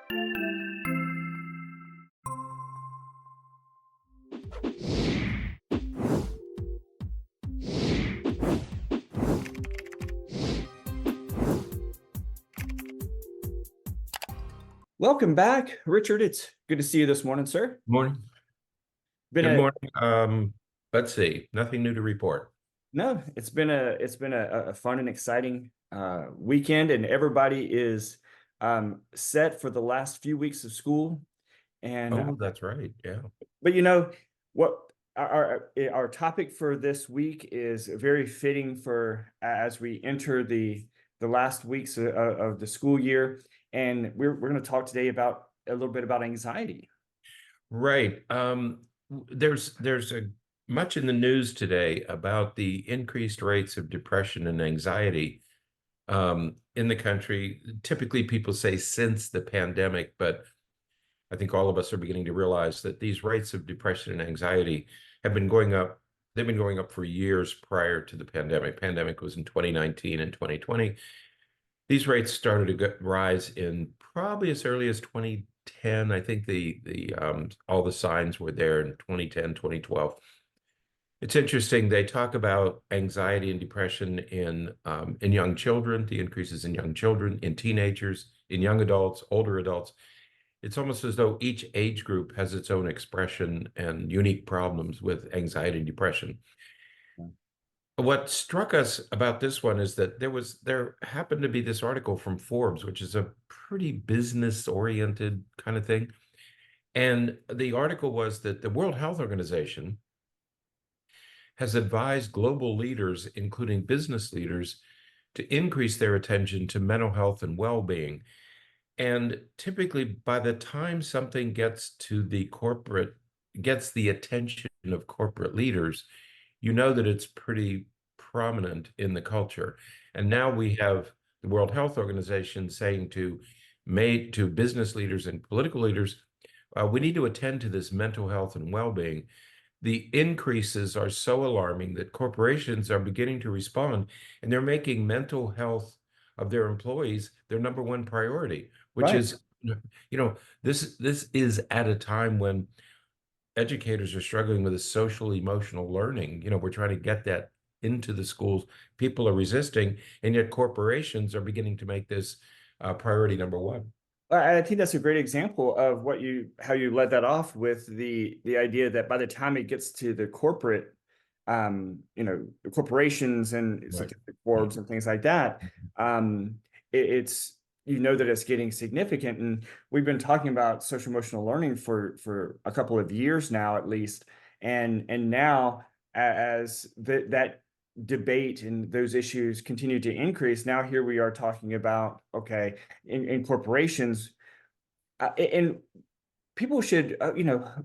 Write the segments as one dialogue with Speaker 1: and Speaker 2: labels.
Speaker 1: Welcome back, Richard. It's good to see you this morning, sir.
Speaker 2: Morning.
Speaker 1: Been
Speaker 2: Good
Speaker 1: a
Speaker 2: morning. Let's see. Nothing new to report.
Speaker 1: no, it's been a fun and exciting weekend, and everybody is set for the last few weeks of school. And
Speaker 2: Oh, that's right. Yeah.
Speaker 1: but you know what our topic for this week is very fitting for as we enter the last weeks of the school year, and we're going to talk today about a little bit about anxiety.
Speaker 2: Right. There's a much in the news today about the increased rates of depression and anxiety in the country. Typically, people say since the pandemic, but I think all of us are beginning to realize that these rates of depression and anxiety have been going up. They've been going up for years prior to the pandemic. Pandemic was in 2019 and 2020. These rates started to rise in probably as early as 2010. I think the all the signs were there in 2010, 2012. It's interesting. They talk about anxiety and depression in young children, the increases in young children, in teenagers, in young adults, older adults. It's almost as though each age group has its own expression and unique problems with anxiety and depression. What struck us about this one is that there happened to be this article from Forbes, which is a pretty business-oriented kind of thing. And the article was that the World Health Organization has advised global leaders, including business leaders, to increase their attention to mental health and well-being. And typically, by the time something gets the attention of corporate leaders, you know that it's pretty prominent in the culture. And now we have the World Health Organization saying to business leaders and political leaders, we need to attend to this mental health and well-being. The increases are so alarming that corporations are beginning to respond, and they're making mental health of their employees their number one priority, which
Speaker 1: Right.
Speaker 2: is, this is at a time when educators are struggling with the social emotional learning. We're trying to get that into the schools. People are resisting, and yet corporations are beginning to make this priority number one.
Speaker 1: I think that's a great example of how you led that off with the idea that by the time it gets to the corporate, the corporations and
Speaker 2: Right.
Speaker 1: scientific boards and things like that, it's that it's getting significant. And we've been talking about social emotional learning for a couple of years now, at least, and now as that debate and those issues continue to increase. Now here we are talking about, okay, in corporations, and people should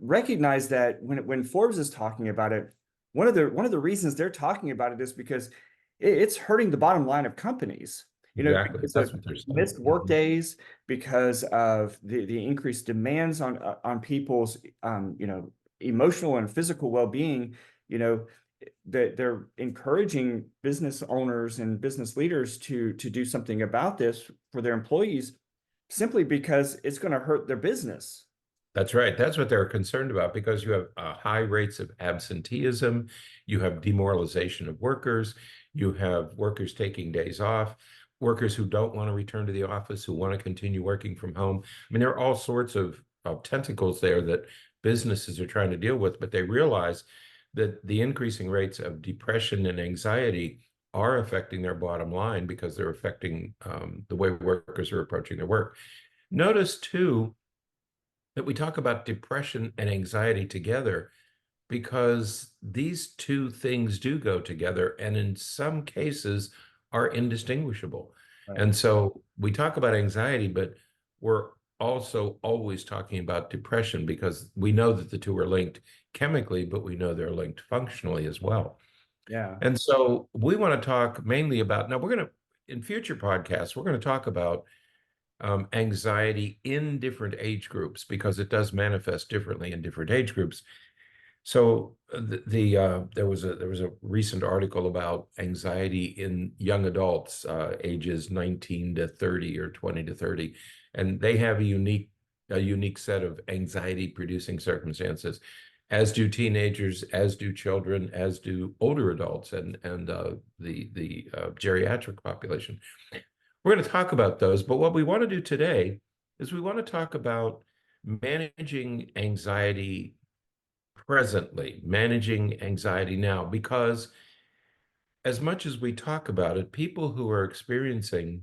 Speaker 1: recognize that when Forbes is talking about it, one of the reasons they're talking about it is because it's hurting the bottom line of companies.
Speaker 2: Exactly.
Speaker 1: Because
Speaker 2: That's
Speaker 1: of
Speaker 2: what they're saying.
Speaker 1: missed work days, because of the increased demands on people's emotional and physical well-being. That they're encouraging business owners and business leaders to do something about this for their employees, simply because it's going to hurt their business.
Speaker 2: That's right. That's what they're concerned about, because you have high rates of absenteeism, you have demoralization of workers, you have workers taking days off, workers who don't want to return to the office, who want to continue working from home. I mean, there are all sorts of tentacles there that businesses are trying to deal with, but they realize that the increasing rates of depression and anxiety are affecting their bottom line because they're affecting the way workers are approaching their work. Notice, too, that we talk about depression and anxiety together because these two things do go together, and in some cases are indistinguishable.
Speaker 1: Right.
Speaker 2: And so we talk about anxiety, but we're also always talking about depression because we know that the two are linked chemically, but we know they're linked functionally as well.
Speaker 1: Yeah.
Speaker 2: And so we want to talk mainly about, now in future podcasts, we're going to talk about anxiety in different age groups because it does manifest differently in different age groups. So there was a recent article about anxiety in young adults, ages 19 to 30 or 20 to 30, and they have a unique a unique set of anxiety producing circumstances, as do teenagers, as do children, as do older adults, and the geriatric population. We're going to talk about those, but what we want to do today is we want to talk about managing anxiety presently, managing anxiety now, because as much as we talk about it, people who are experiencing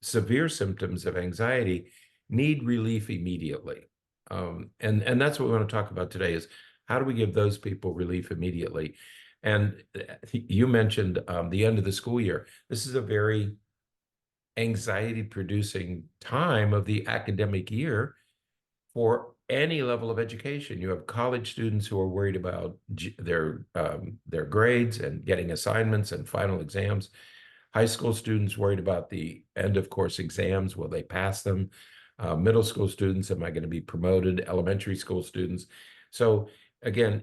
Speaker 2: severe symptoms of anxiety need relief immediately. And that's what we want to talk about today is how do we give those people relief immediately? And you mentioned the end of the school year. This is a very anxiety producing time of the academic year for any level of education. You have college students who are worried about their grades and getting assignments and final exams. High school students worried about the end of course exams. Will they pass them? Middle school students, am I going to be promoted? Elementary school students. So again,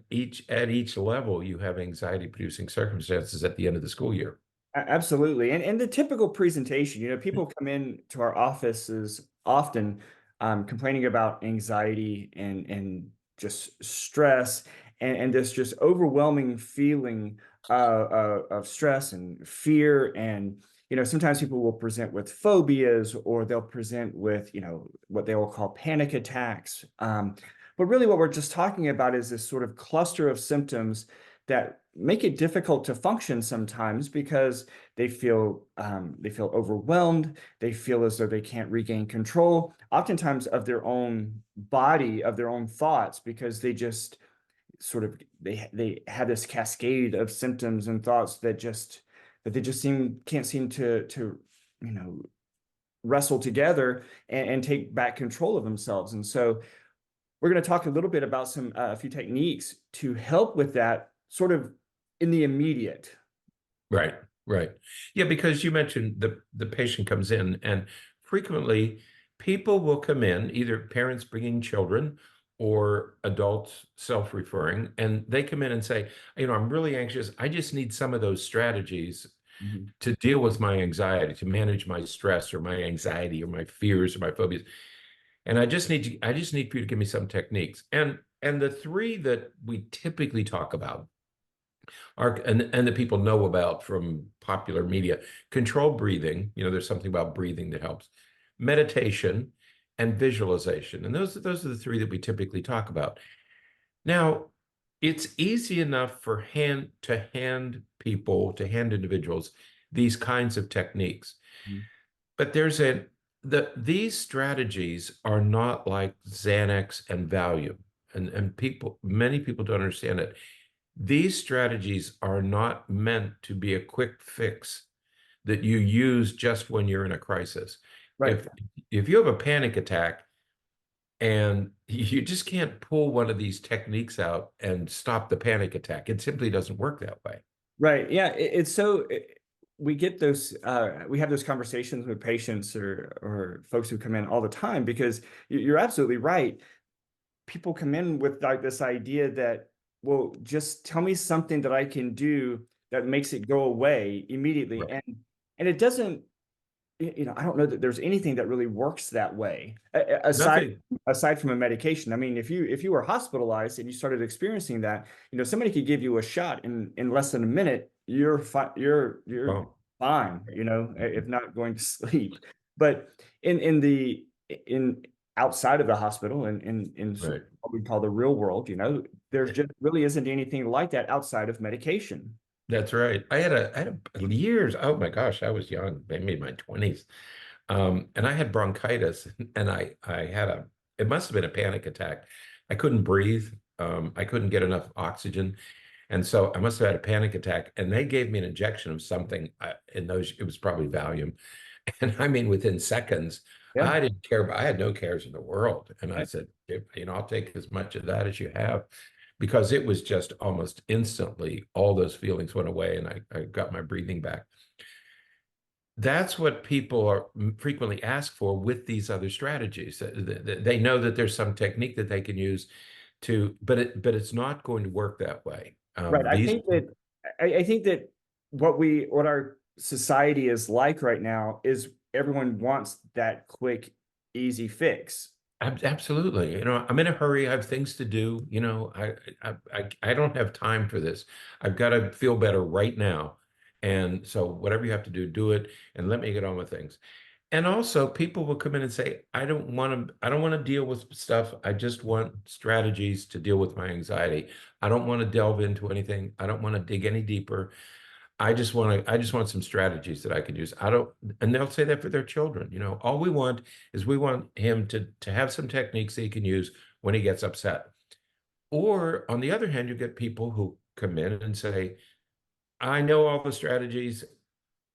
Speaker 2: at each level, you have anxiety producing circumstances at the end of the school year.
Speaker 1: Absolutely. And the typical presentation, people come in to our offices often complaining about anxiety and just stress and this just overwhelming feeling of stress and fear. And, sometimes people will present with phobias or they'll present with, what they will call panic attacks. But really what we're just talking about is this sort of cluster of symptoms that make it difficult to function sometimes because they feel overwhelmed. They feel as though they can't regain control, oftentimes of their own body, of their own thoughts, because they just sort of they have this cascade of symptoms and thoughts that they just can't seem to you know wrestle together and take back control of themselves. And so we're going to talk a little bit about a few techniques to help with that sort of in the immediate.
Speaker 2: Right, right. Yeah, because you mentioned the patient comes in, and frequently people will come in, either parents bringing children or adults self-referring, and they come in and say, I'm really anxious. I just need some of those strategies
Speaker 1: Mhm.
Speaker 2: to deal with my anxiety, to manage my stress or my anxiety or my fears or my phobias. And I just need for you to give me some techniques. And the three that we typically talk about are and that people know about from popular media: controlled breathing. There's something about breathing that helps, meditation, and visualization. And those are the three that we typically talk about. Now, it's easy enough for hand individuals these kinds of techniques.
Speaker 1: Mhm.
Speaker 2: But these strategies are not like Xanax and Valium. And many people don't understand it. These strategies are not meant to be a quick fix that you use just when you're in a crisis.
Speaker 1: Right.
Speaker 2: If you have a panic attack and you just can't pull one of these techniques out and stop the panic attack, it simply doesn't work that way.
Speaker 1: Right. Yeah. We get we have those conversations with patients or folks who come in all the time because you're absolutely right. People come in with like this idea that, well, just tell me something that I can do that makes it go away immediately.
Speaker 2: Right.
Speaker 1: And it doesn't, I don't know that there's anything that really works that way aside
Speaker 2: Nothing.
Speaker 1: aside from a medication. I mean, if you were hospitalized and you started experiencing that, somebody could give you a shot in less than a minute. You're fine. You're
Speaker 2: Oh,
Speaker 1: fine. If not going to sleep. But in outside of the hospital and in sort
Speaker 2: right.
Speaker 1: of what we call the real world, there's just really isn't anything like that outside of medication.
Speaker 2: That's right. I had years. Oh my gosh, I was young, maybe in my 20s. And I had bronchitis and I had it must have been a panic attack. I couldn't breathe. I couldn't get enough oxygen. And so I must have had a panic attack. And they gave me an injection of something it was probably Valium. And I mean, within seconds,
Speaker 1: Yeah.
Speaker 2: I didn't care, but I had no cares in the world. And I
Speaker 1: Right.
Speaker 2: said, I'll take as much of that as you have, because it was just almost instantly, all those feelings went away and I got my breathing back. That's what people are frequently asked for with these other strategies. They know that there's some technique that they can use but it's not going to work that way.
Speaker 1: Right. I
Speaker 2: These
Speaker 1: think that I think that what our society is like right now is everyone wants that quick, easy fix.
Speaker 2: Absolutely. You know, I'm in a hurry. I have things to do. You know, I don't have time for this. I've got to feel better right now. And so whatever you have to do, do it and let me get on with things. And also people will come in and say, I don't want to deal with stuff. I just want strategies to deal with my anxiety. I don't want to delve into anything. I don't want to dig any deeper. I just want some strategies that I can use. I don't, and they'll say that for their children. You know, all we want is we want him to have some techniques that he can use when he gets upset. Or on the other hand, you get people who come in and say, I know all the strategies.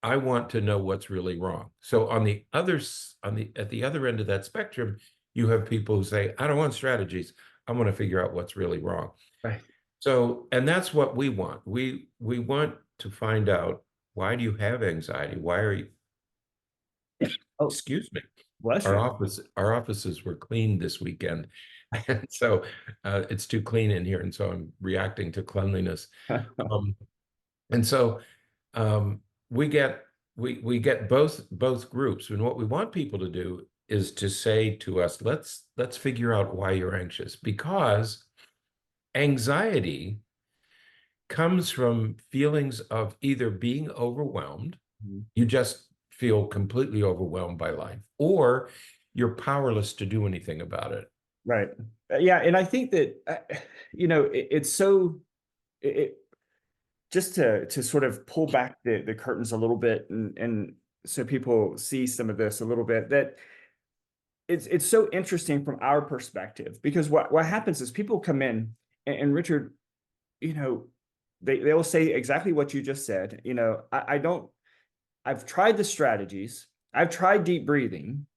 Speaker 2: I want to know what's really wrong. So on the others, on the at the other end of that spectrum, you have people who say, I don't want strategies. I want to figure out what's really wrong.
Speaker 1: Right.
Speaker 2: So, and that's what we want. We want to find out, why do you have anxiety? Why are you,
Speaker 1: Oh,
Speaker 2: excuse me.
Speaker 1: bless you.
Speaker 2: Our offices were cleaned this weekend. And so it's too clean in here. And so I'm reacting to cleanliness. Um, and so um, we get we get both groups. And what we want people to do is to say to us, let's figure out why you're anxious, because anxiety comes from feelings of either being overwhelmed,
Speaker 1: Mhm.
Speaker 2: you just feel completely overwhelmed by life, or you're powerless to do anything about it.
Speaker 1: Right. Yeah, and I think that it's so it just to sort of pull back the curtains a little bit, and so people see some of this a little bit, that it's so interesting from our perspective, because what happens is people come in, and Richard, you know, they will say exactly what you just said. I don't, I've tried the strategies, I've tried deep breathing,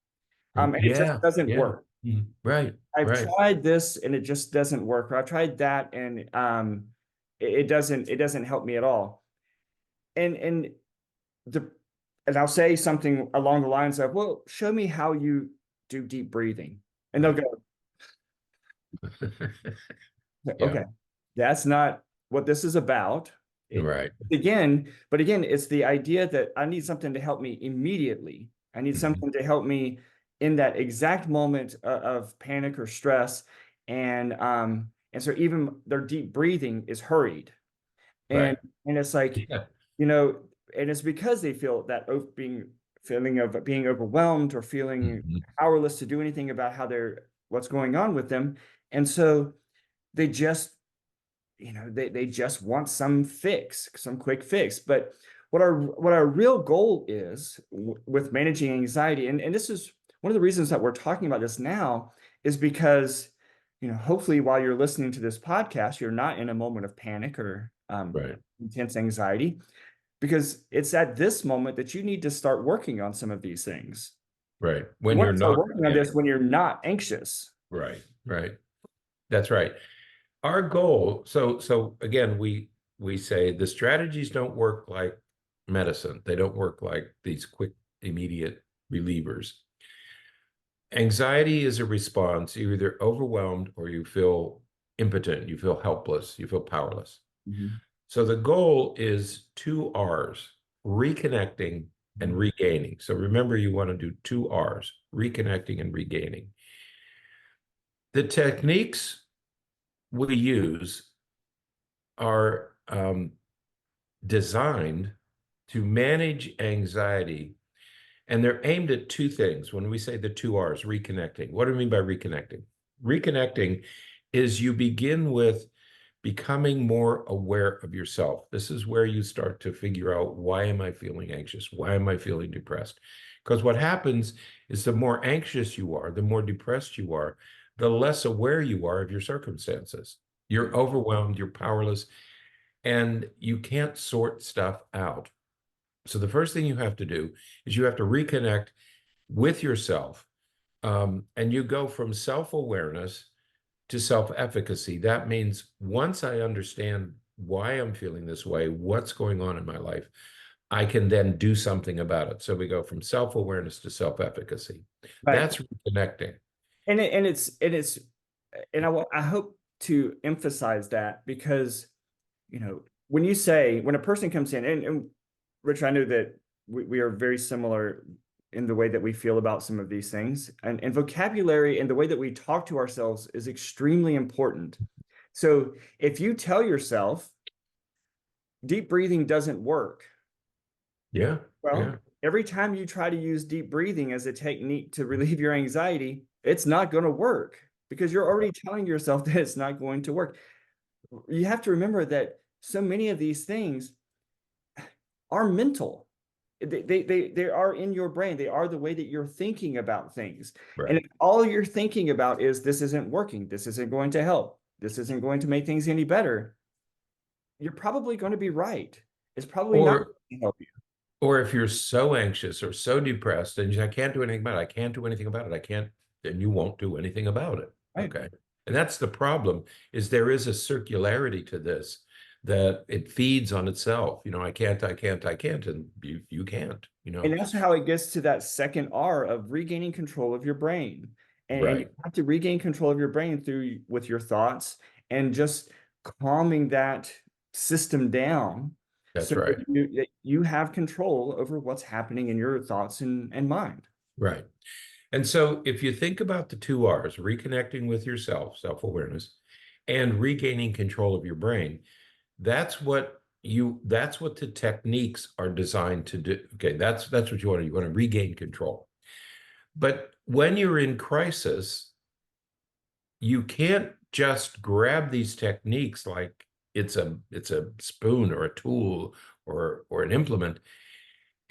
Speaker 1: and it just
Speaker 2: Yeah,
Speaker 1: doesn't
Speaker 2: yeah.
Speaker 1: work.
Speaker 2: Right,
Speaker 1: I've
Speaker 2: right,
Speaker 1: tried this and it just doesn't work. Or I've tried that, and it doesn't help me at all. And the and I'll say something along the lines of, well, show me how you do deep breathing. And they'll
Speaker 2: right.
Speaker 1: go,
Speaker 2: Yeah,
Speaker 1: okay, that's not what this is about. It
Speaker 2: right.
Speaker 1: but again, it's the idea that I need something to help me immediately. I need
Speaker 2: Mhm.
Speaker 1: something to help me in that exact moment of panic or stress. And so even their deep breathing is hurried. And
Speaker 2: Right.
Speaker 1: and it's like,
Speaker 2: Yeah.
Speaker 1: you know, and it's because they feel that feeling of being overwhelmed, or feeling
Speaker 2: Mhm.
Speaker 1: powerless to do anything about what's going on with them. And so they just, they just want some fix, some quick fix. But what our real goal is with managing anxiety, and this is one of the reasons that we're talking about this now, is because, hopefully while you're listening to this podcast, you're not in a moment of panic or
Speaker 2: Right,
Speaker 1: intense anxiety, because it's at this moment that you need to start working on some of these things.
Speaker 2: right.
Speaker 1: You
Speaker 2: When
Speaker 1: want
Speaker 2: you're
Speaker 1: to start
Speaker 2: not
Speaker 1: working on this
Speaker 2: panicked.
Speaker 1: when you're not anxious.
Speaker 2: Right, right. That's right. Our goal, so again, we say the strategies don't work like medicine. They don't work like these quick, immediate relievers. Anxiety is a response. You're either overwhelmed or you feel impotent, you feel helpless, you feel powerless.
Speaker 1: Mhm.
Speaker 2: So the goal is two R's: reconnecting and
Speaker 1: Mhm.
Speaker 2: regaining. So remember, you want to do two R's: reconnecting and regaining. The techniques we use are designed to manage anxiety, and they're aimed at two things. When we say the two R's, reconnecting, what do we mean by reconnecting? Reconnecting is you begin with becoming more aware of yourself. This is where you start to figure out, why am I feeling anxious? Why am I feeling depressed? Because what happens is the more anxious you are, the more depressed you are, the less aware you are of your circumstances. You're overwhelmed, you're powerless, and you can't sort stuff out. So the first thing you have to do is you have to reconnect with yourself. And you go from self-awareness to self-efficacy. That means once I understand why I'm feeling this way, what's going on in my life, I can then do something about it. So we go from self-awareness to self-efficacy.
Speaker 1: Right.
Speaker 2: That's reconnecting.
Speaker 1: And I hope to emphasize that, because, when you say, when a person comes in, and Rich, I know that we are very similar in the way that we feel about some of these things. And vocabulary and the way that we talk to ourselves is extremely important. So if you tell yourself deep breathing doesn't work,
Speaker 2: Yeah.
Speaker 1: well,
Speaker 2: Yeah.
Speaker 1: every time you try to use deep breathing as a technique to relieve your anxiety, it's not going to work because you're already telling yourself that it's not going to work. You have to remember that so many of these things are mental. They are in your brain. They are the way that you're thinking about things. And
Speaker 2: Right.
Speaker 1: if all you're thinking about is this isn't working, this isn't going to help, this isn't going to make things any better, you're probably going to be right. It's probably not
Speaker 2: Or
Speaker 1: going to help you.
Speaker 2: or if you're so anxious or so depressed and you say, I can't do anything about it, I can't do anything about it, I can't, then you won't do anything about it.
Speaker 1: Right.
Speaker 2: Okay. And that's the problem, is there is a circularity to this, that it feeds on itself. I can't, I can't, and you can't,
Speaker 1: And that's how it gets to that second R of regaining control of your brain. And you
Speaker 2: Right.
Speaker 1: have to regain control of your brain through with your thoughts and just calming that system down
Speaker 2: That's
Speaker 1: so
Speaker 2: right.
Speaker 1: that you have control over what's happening in your thoughts and mind.
Speaker 2: Right. And so if you think about the two R's, reconnecting with yourself, self-awareness, and regaining control of your brain, that's what the techniques are designed to do. Okay, that's what you want to do. You want to regain control. But when you're in crisis, you can't just grab these techniques like it's a spoon or a tool or an implement.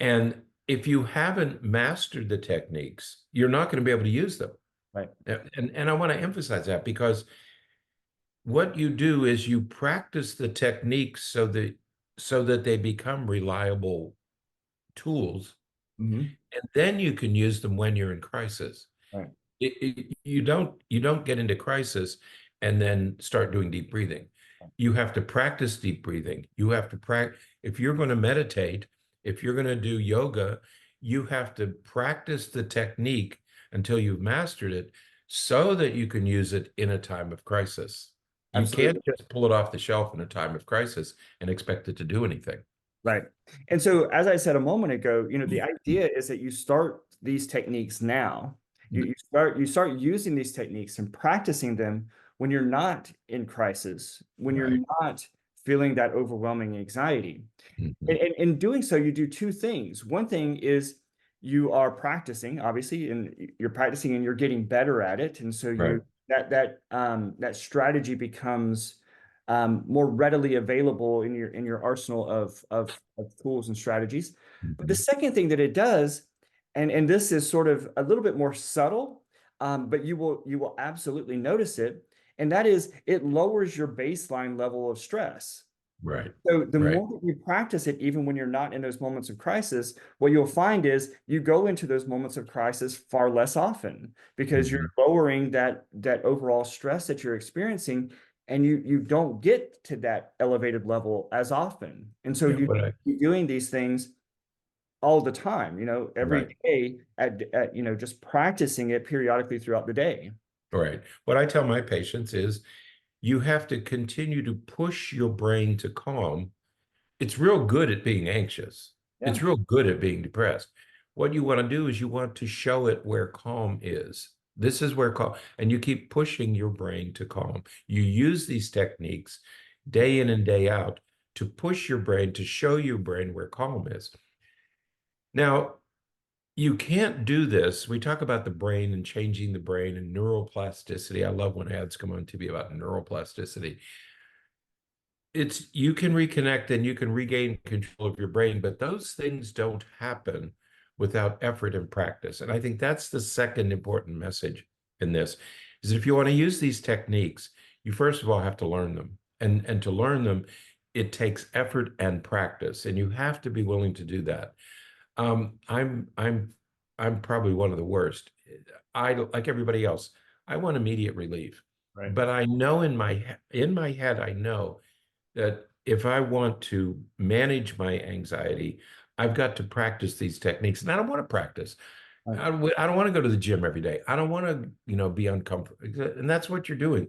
Speaker 2: And if you haven't mastered the techniques, you're not going to be able to use them.
Speaker 1: Right.
Speaker 2: And I want to emphasize that, because what you do is you practice the techniques so that they become reliable tools,
Speaker 1: Mm-hmm.
Speaker 2: and then you can use them when you're in crisis.
Speaker 1: Right.
Speaker 2: You don't get into crisis and then start doing deep breathing. You have to practice deep breathing. You have to practice. If you're going to meditate, if you're going to do yoga, you have to practice the technique until you've mastered it so that you can use it in a time of crisis. You can't
Speaker 1: Absolutely.
Speaker 2: just pull it off the shelf in a time of crisis and expect it to do anything.
Speaker 1: Right. And so, as I said a moment ago, the idea is that you start these techniques now. You start using these techniques and practicing them when you're not in crisis, when you're
Speaker 2: Right.
Speaker 1: not feeling that overwhelming anxiety.
Speaker 2: Mhm.
Speaker 1: And in doing so, you do two things. One thing is you are practicing, obviously, and you're practicing and you're getting better at it. And so
Speaker 2: Right.
Speaker 1: that strategy becomes more readily available in your arsenal of tools and strategies. But the
Speaker 2: Mhm.
Speaker 1: second thing that it does, and this is sort of a little bit more subtle, but you will absolutely notice it, and that is it lowers your baseline level of stress.
Speaker 2: Right.
Speaker 1: So the
Speaker 2: Right.
Speaker 1: more that you practice it, even when you're not in those moments of crisis, what you'll find is you go into those moments of crisis far less often because you're
Speaker 2: Mhm.
Speaker 1: lowering that overall stress that you're experiencing, and you don't get to that elevated level as often. And so
Speaker 2: Yeah,
Speaker 1: you
Speaker 2: but
Speaker 1: keep doing these things all the time,
Speaker 2: right.
Speaker 1: every day at just practicing it periodically throughout the day.
Speaker 2: Right. What I tell my patients is you have to continue to push your brain to calm. It's real good at being anxious.
Speaker 1: Yeah,
Speaker 2: It's real good at being depressed. What you want to do is you want to show it where calm is. This is where calm, and you keep pushing your brain to calm. You use these techniques day in and day out to push your brain, to show your brain where calm is. Now, you can't do this. We talk about the brain and changing the brain and neuroplasticity. I love when ads come on TV about neuroplasticity. You can reconnect and you can regain control of your brain, but those things don't happen without effort and practice. And I think that's the second important message in this, is that if you want to use these techniques, you first of all have to learn them. And to learn them, it takes effort and practice, and you have to be willing to do that. Um, I'm I'm I'm probably one of the worst. I, like everybody else, I want immediate relief.
Speaker 1: right.
Speaker 2: But I know in my head, I know that if I want to manage my anxiety, I've got to practice these techniques. And I don't want to practice.
Speaker 1: Right.
Speaker 2: I don't want to go to the gym every day. I don't want to, be uncomfortable. And that's what you're doing.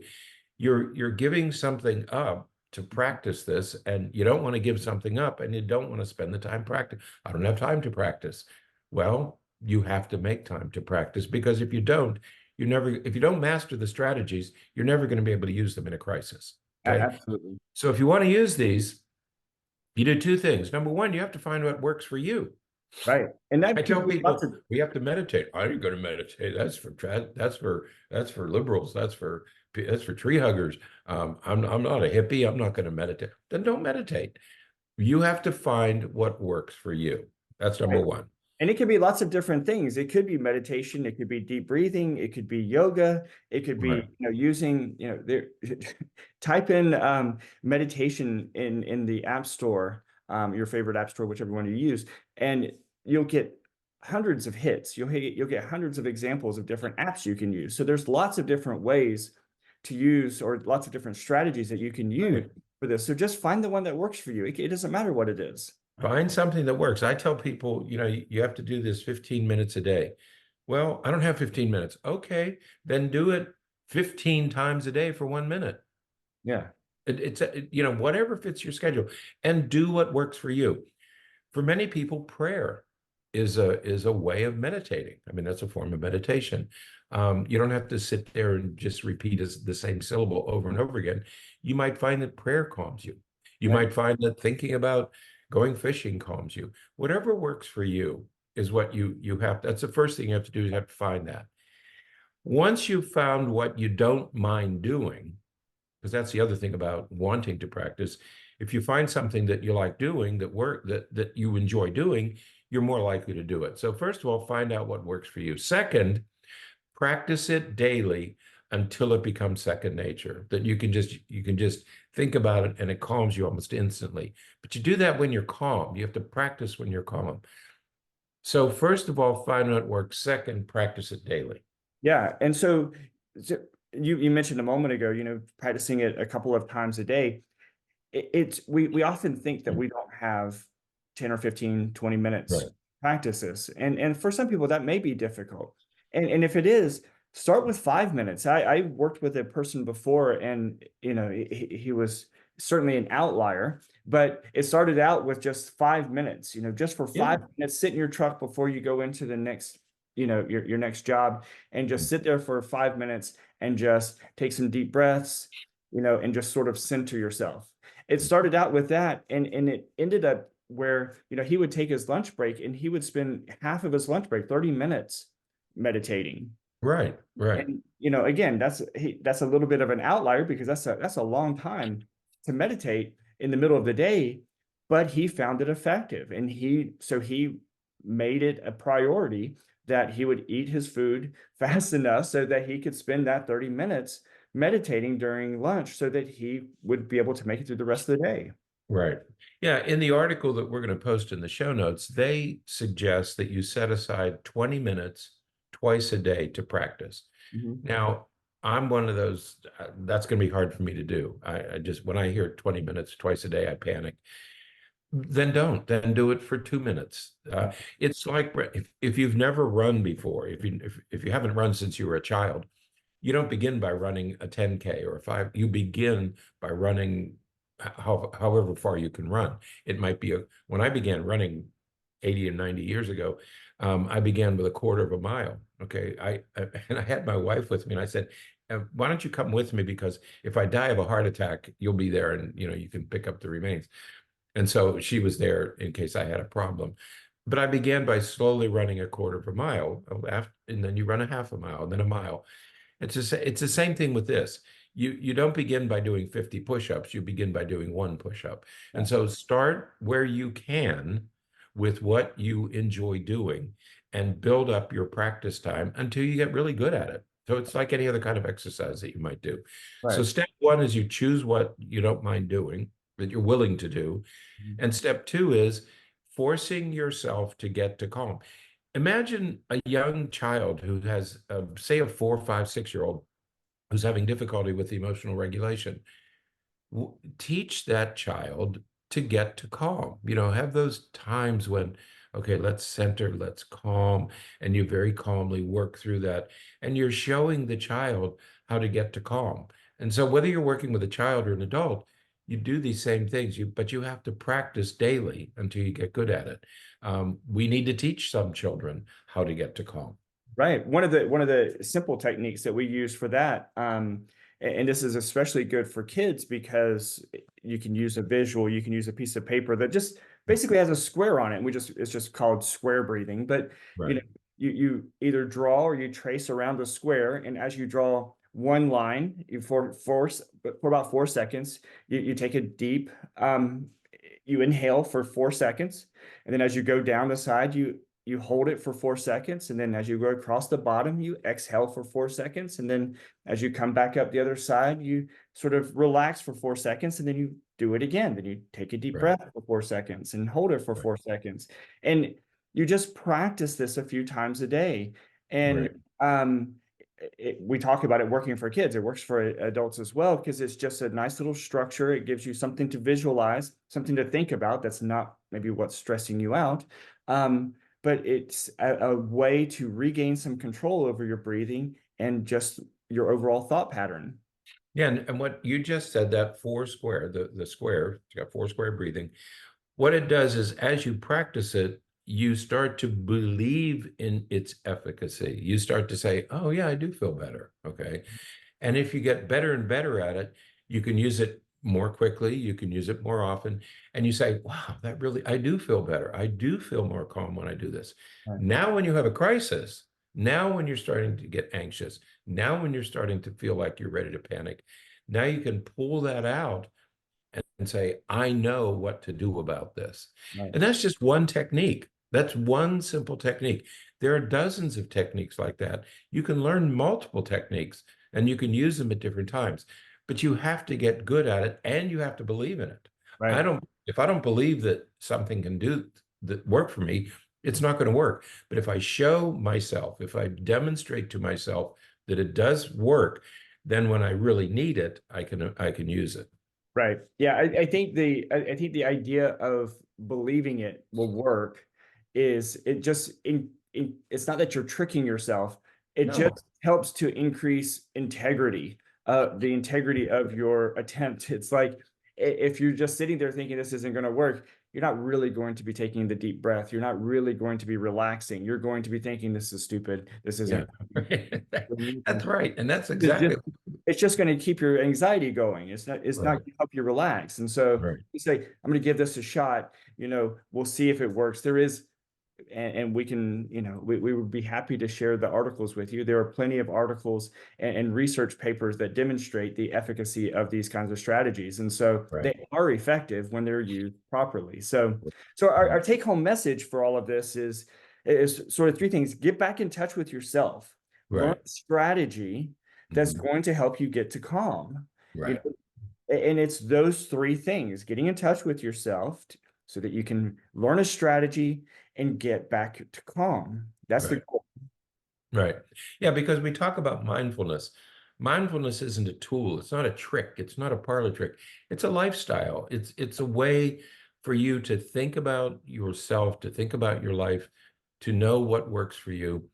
Speaker 2: You're giving something up to practice this, and you don't want to give something up, and you don't want to spend the time practice. I don't have time to practice. Well, you have to make time to practice, because if you don't, if you don't master the strategies, you're never going to be able to use them in a crisis. Okay.
Speaker 1: Absolutely.
Speaker 2: So if you want to use these, you do two things. Number one, you have to find what works for you.
Speaker 1: Right. And
Speaker 2: I
Speaker 1: that could
Speaker 2: tell
Speaker 1: be lots
Speaker 2: people
Speaker 1: of,
Speaker 2: we have to meditate. I ain't going to meditate. That's for liberals. That's for tree huggers. I'm not a hippie. I'm not going to meditate. Then don't meditate. You have to find what works for you. That's number
Speaker 1: right.
Speaker 2: one.
Speaker 1: And it could be lots of different things. It could be meditation. It could be deep breathing. It could be yoga. It could
Speaker 2: Right.
Speaker 1: be, using, there, type in meditation in the app store, your favorite app store, whichever one you use, and you'll get hundreds of hits. You'll get hundreds of examples of different apps you can use. So there's lots of different ways to use, or lots of different strategies that you can use
Speaker 2: Right.
Speaker 1: for this. So just find the one that works for you. It doesn't matter what it is.
Speaker 2: Find something that works. I tell people, you have to do this 15 minutes a day. Well, I don't have 15 minutes. Okay, then do it 15 times a day for 1 minute.
Speaker 1: Yeah.
Speaker 2: Whatever fits your schedule, and do what works for you. For many people, prayer is a way of meditating. I mean, that's a form of meditation. You don't have to sit there and just repeat the same syllable over and over again. You might find that prayer calms you. You
Speaker 1: Right.
Speaker 2: might find that thinking about going fishing calms you. Whatever works for you is what you have. That's the first thing you have to do, is you have to find that. Once you've found what you don't mind doing, because that's the other thing about wanting to practice. If you find something that you like doing, that you enjoy doing, you're more likely to do it. So first of all, find out what works for you. Second, practice it daily until it becomes second nature, that you can just think about it and it calms you almost instantly. But you do that when you're calm. You have to practice when you're calm. So first of all, find what works. Second, practice it daily.
Speaker 1: Yeah. And so you mentioned a moment ago, practicing it a couple of times a day. We often think that we don't have 10 or 15, 20 minutes
Speaker 2: Right.
Speaker 1: practices. And for some people that may be difficult. And if it is, start with 5 minutes. I worked with a person before, and he was certainly an outlier, but it started out with just 5 minutes, just for
Speaker 2: Yeah.
Speaker 1: 5 minutes, sit in your truck before you go into the next, your next job, and just sit there for 5 minutes and just take some deep breaths, and just sort of center yourself. It started out with that, and it ended up where, he would take his lunch break and he would spend half of his lunch break, 30 minutes, meditating.
Speaker 2: Right. Right.
Speaker 1: And again, that's a little bit of an outlier, because that's a long time to meditate in the middle of the day, but he found it effective, and he made it a priority that he would eat his food fast enough so that he could spend that 30 minutes meditating during lunch, so that he would be able to make it through the rest of the day.
Speaker 2: Right. Yeah. In the article that we're going to post in the show notes, they suggest that you set aside 20 minutes twice a day to practice.
Speaker 1: Mhm.
Speaker 2: Now, I'm one of those, that's going to be hard for me to do. I just, when I hear 20 minutes twice a day, I panic. Then do it for 2 minutes. It's like, if you've never run before, if you haven't run since you were a child, you don't begin by running a 10K or a 5. You begin by running however far you can run. It might be when I began running 80 and 90 years ago, I began with a quarter of a mile. Okay. And I had my wife with me, and I said, why don't you come with me? Because if I die of a heart attack, you'll be there, and you can pick up the remains. And so she was there in case I had a problem. But I began by slowly running a quarter of a mile, and then you run a half a mile, and then a mile. It's the same thing with this. You don't begin by doing 50 push-ups. You begin by doing one push-up. And so start where you can with what you enjoy doing, and build up your practice time until you get really good at it. So it's like any other kind of exercise that you might do. So
Speaker 1: Right.
Speaker 2: step one is you choose what you don't mind doing, that you're willing to do.
Speaker 1: Mhm.
Speaker 2: And step two is forcing yourself to get to calm. Imagine a young child who has, say, a 4, 5, 6-year-old who's having difficulty with emotional regulation. Teach that child to get to calm. Have those times when, okay, let's center, let's calm, and you very calmly work through that. And you're showing the child how to get to calm. And so whether you're working with a child or an adult, you do these same things, but you have to practice daily until you get good at it. We need to teach some children how to get to calm.
Speaker 1: Right. One of the simple techniques that we use for that, and this is especially good for kids because you can use a visual, you can use a piece of paper that just basically has a square on it. And it's just called square breathing. But you know,
Speaker 2: Right,
Speaker 1: you either draw or you trace around the square, and as you draw one line, for about 4 seconds, you take a deep, you inhale for 4 seconds, and then as you go down the side, you hold it for 4 seconds. And then as you go across the bottom, you exhale for 4 seconds. And then as you come back up the other side, you sort of relax for 4 seconds. And then you do it again. Then you take a deep
Speaker 2: right,
Speaker 1: breath for 4 seconds and hold it for
Speaker 2: right,
Speaker 1: 4 seconds. And you just practice this a few times a day. And
Speaker 2: right.
Speaker 1: we talk about it working for kids. It works for adults as well because it's just a nice little structure. It gives you something to visualize, something to think about that's not maybe what's stressing you out. But it's a way to regain some control over your breathing and just your overall thought pattern.
Speaker 2: Yeah, and what you just said, that four square, the square, it's got four square breathing. What it does is as you practice it, you start to believe in its efficacy. You start to say, oh yeah, I do feel better. Okay. And if you get better and better at it, you can use it more quickly, you can use it more often, and you say, wow, that really, I do feel better. I do feel more calm when I do this.
Speaker 1: Right.
Speaker 2: Now, when you have a crisis, now when you're starting to get anxious, now when you're starting to feel like you're ready to panic, now you can pull that out and say, I know what to do about this.
Speaker 1: Right.
Speaker 2: And that's just one technique. That's one simple technique. There are dozens of techniques like that. You can learn multiple techniques and you can use them at different times, but you have to get good at it and you have to believe in it.
Speaker 1: Right.
Speaker 2: If I don't believe that something can do that work for me, it's not going to work. But if I show myself, if I demonstrate to myself that it does work, then when I really need it, I can use it.
Speaker 1: Right. Yeah. I think the idea of believing it will work is it just it's not that you're tricking yourself. It
Speaker 2: No.
Speaker 1: just helps to increase integrity, the integrity of your attempt. It's like if you're just sitting there thinking this isn't going to work, you're not really going to be taking the deep breath. You're not really going to be relaxing. You're going to be thinking this is stupid. This
Speaker 2: Yeah.
Speaker 1: isn't.
Speaker 2: That's right. And that's
Speaker 1: It's just
Speaker 2: exactly
Speaker 1: it's just going to keep your anxiety going. It's not
Speaker 2: right.
Speaker 1: going to help you relax. And so
Speaker 2: Right.
Speaker 1: you say, I'm going to give this a shot. We'll see if it works. There is, and we can, we would be happy to share the articles with you. There are plenty of articles and research papers that demonstrate the efficacy of these kinds of strategies. And so
Speaker 2: Right.
Speaker 1: they are effective when they're used properly. So our take home message for all of this is sort of three things. Get back in touch with yourself, learn
Speaker 2: Right.
Speaker 1: a strategy that's
Speaker 2: Mhm.
Speaker 1: going to help you get to calm. You
Speaker 2: Right.
Speaker 1: know, and it's those three things: getting in touch with yourself so that you can learn a strategy and get back to calm. That's the
Speaker 2: Right.
Speaker 1: goal.
Speaker 2: Right. Yeah, because we talk about mindfulness. Mindfulness isn't a tool. It's not a trick. It's not a parlor trick. It's a lifestyle. It's a way for you to think about yourself, to think about your life, to know what works for you.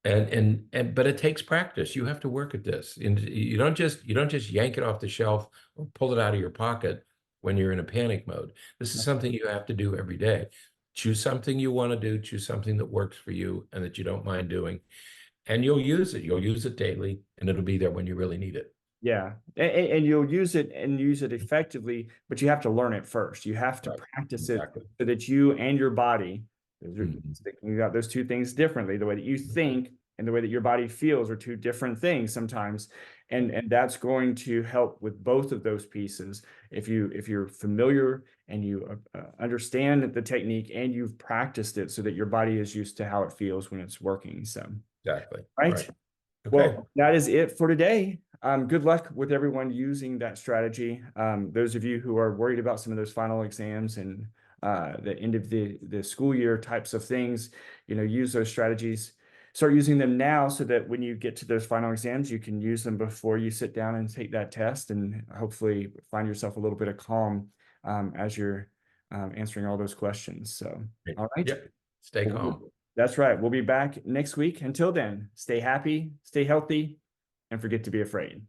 Speaker 2: And but it takes practice. You have to work at this. And you don't just yank it off the shelf or pull it out of your pocket when you're in a panic mode. This is something you have to do every day. Choose something you want to do, choose something that works for you and that you don't mind doing. And you'll use it. You'll use it daily and it'll be there when you really need it.
Speaker 1: Yeah. And you'll use it and use it effectively, but you have to learn it first. You have to
Speaker 2: Right.
Speaker 1: practice it
Speaker 2: Exactly.
Speaker 1: so that you and your body,
Speaker 2: Mhm.
Speaker 1: thinking about those two things differently. The way that you think and the way that your body feels are two different things sometimes. And that's going to help with both of those pieces. If you're familiar and you understand the technique and you've practiced it so that your body is used to how it feels when it's working. So,
Speaker 2: Exactly.
Speaker 1: right.
Speaker 2: Right. Okay.
Speaker 1: Well, that is it for today. Good luck with everyone using that strategy. Those of you who are worried about some of those final exams and the end of the school year types of things, use those strategies. Start using them now so that when you get to those final exams, you can use them before you sit down and take that test and hopefully find yourself a little bit of calm as you're answering all those questions. So,
Speaker 2: Great.
Speaker 1: all right.
Speaker 2: Yep. Stay calm.
Speaker 1: That's right. We'll be back next week. Until then, stay happy, stay healthy, and forget to be afraid.